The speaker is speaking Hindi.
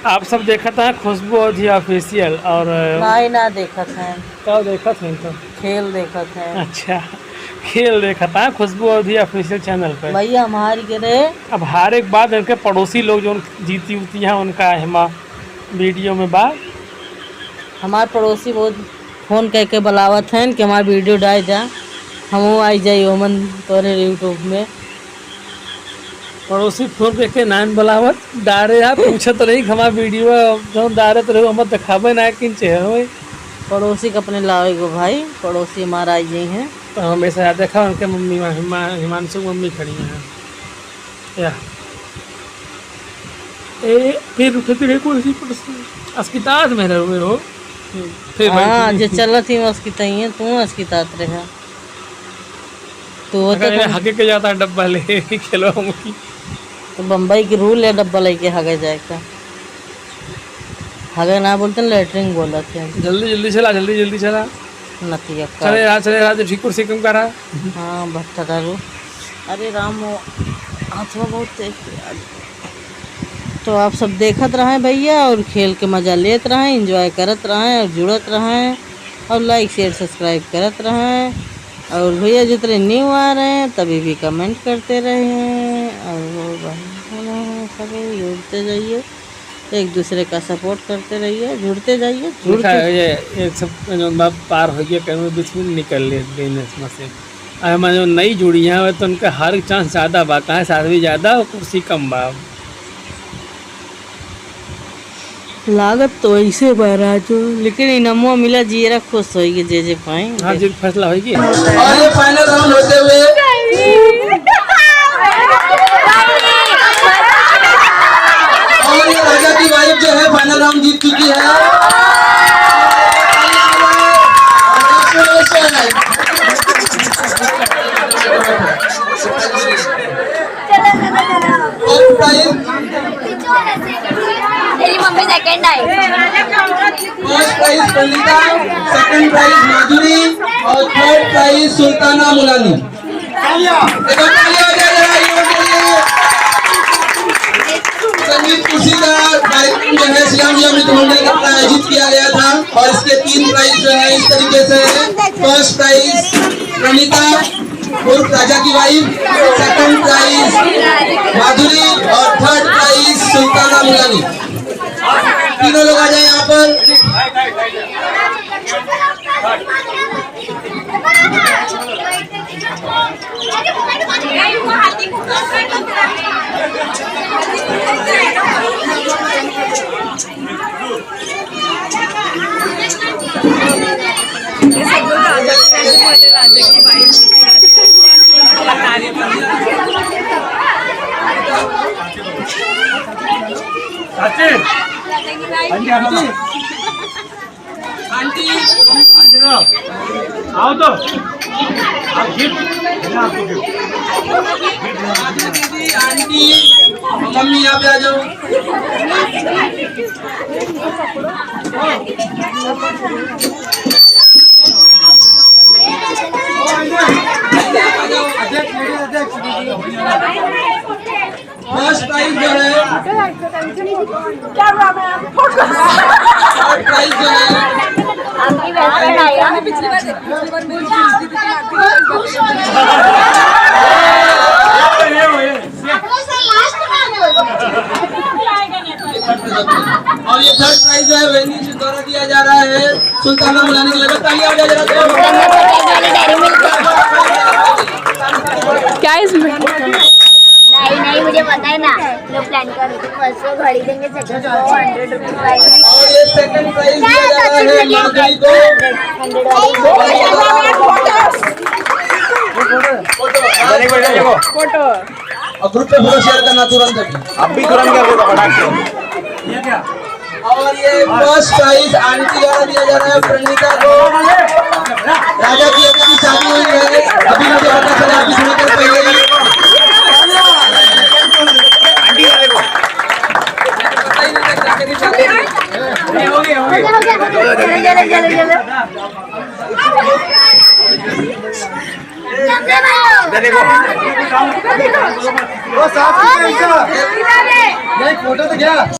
आप सब देखा था खुशबू अवधिया ऑफिशियल और भाई ना देखत है क्या देखा था तो खेल देखत है। अच्छा खेल देखा था खुशबू अवधिया ऑफिशियल चैनल पे। भैया हमारी गिरे अब हर एक बात उनके पड़ोसी लोग जो जीती उती हैं उनका हिमा वीडियो में बात हमार पड़ोसी बहुत फोन कह के बुलावत हैं कि हमार वीडियो डाल जा हम आई जाई ओमन तोरे यूट्यूब में। पड़ोसी फोन पे के नान बुलावत डारे आप पूछत रही हमारा वीडियो जो डारत रहो हम दिखावे ना किन चेहरे पड़ोसी का अपने लावे गो भाई पड़ोसी हमारा आई गई हैं। तो हमेशा देखा उनके मम्मी हिमांशु मम्मी खड़ी हैं या ए फिर उठते रहे कोई अस्पताल में रहे हो फिर हाँ जो चलत ही उसकी तई है तू उसकी तात रहा तो हगे के जाता डब्बा ले खेलो मुकी तो बम्बई की रूल है डब्बा लेके हगे जाएगा हगे ना बोलते लेटरिन बोला थे। जल्दी जल्दी चला नतिया चले रहा ठीक कुर्सी कम करा। हाँ भट्टा डालो अरे राम हाथवा बहुत तेज। तो आप सब देखत रहे भैया और खेल के मज़ा लेत रहें एंजॉय करत रहें और जुड़त रहें और लाइक शेयर सब्सक्राइब करत रहें और भैया जितने न्यू आ रहे हैं तभी भी कमेंट करते रहें और सभी जुड़ते जाइए एक दूसरे का सपोर्ट करते रहिए जुड़ते जाइए एक सब पार हो गया कहीं बीच में निकल ले बिजनेस से हमारे जो नई जुड़ी हैं तो उनका हर चांस ज़्यादा बा कहाँ साधवी ज़्यादा और कुर्सी कम बा लागत तो ऐसे बहरा जो लेकिन इनामो मिला जीरा खुश होगी जे पाए। हाँ जी फैसला होगी और ये फाइनल राउंड होते हुए और ये राजा की वाइफ जो है फाइनल राउंड जीत चुकी है। और मेरी मम्मी सेकंड आई। First prize Pandita, second prize माधुरी और थर्ड प्राइज सुल्ताना मुलानी। संगीत कुर्सी का कार्यक्रम जो है श्याम जी अमृत मंडल का आयोजित किया गया था और इसके 3 प्राइज जो है इस तरीके से फर्स्ट प्राइज प्रणीता उर्फ राजा की वाइफ, सेकंड प्राइज माधुरी और थर्ड प्राइज सुल्ताना मुलानी। तीनों लोग आ जाए यहाँ पर। आंटी आओ तो दीदी आंटी मम्मी यहाँ पे आ जाओ। फर्स्ट प्राइज जो है प्राइज जो है आपकी बेस्ट आया और ये थर्ड प्राइज जो है वेन्यू से द्वारा दिया जा रहा है सुल्ताना मुलानी की। लगभग तालियां बजा जरा। क्या इसमें नहीं मुझे पता है ना लोग प्लान कर रहे थे फर्स्ट को घड़ी देंगे सेकंड को 100 रुपीज प्राइज और ये सेकंड प्राइज दिया जा रहा है माधुरी को 100 फोटो और ग्रुप पे फोटो शेयर करना तुरंत अभी। अब भी तुरंत कर दो फटाक ये क्या और ये फर्स्ट प्राइज आंटी द्वारा दिया जा रहा है प्रणीता को। राजा की अभी शादी हुई है अभी मुझे पता चला अभी थोड़ी देर पहले फोटो तो क्या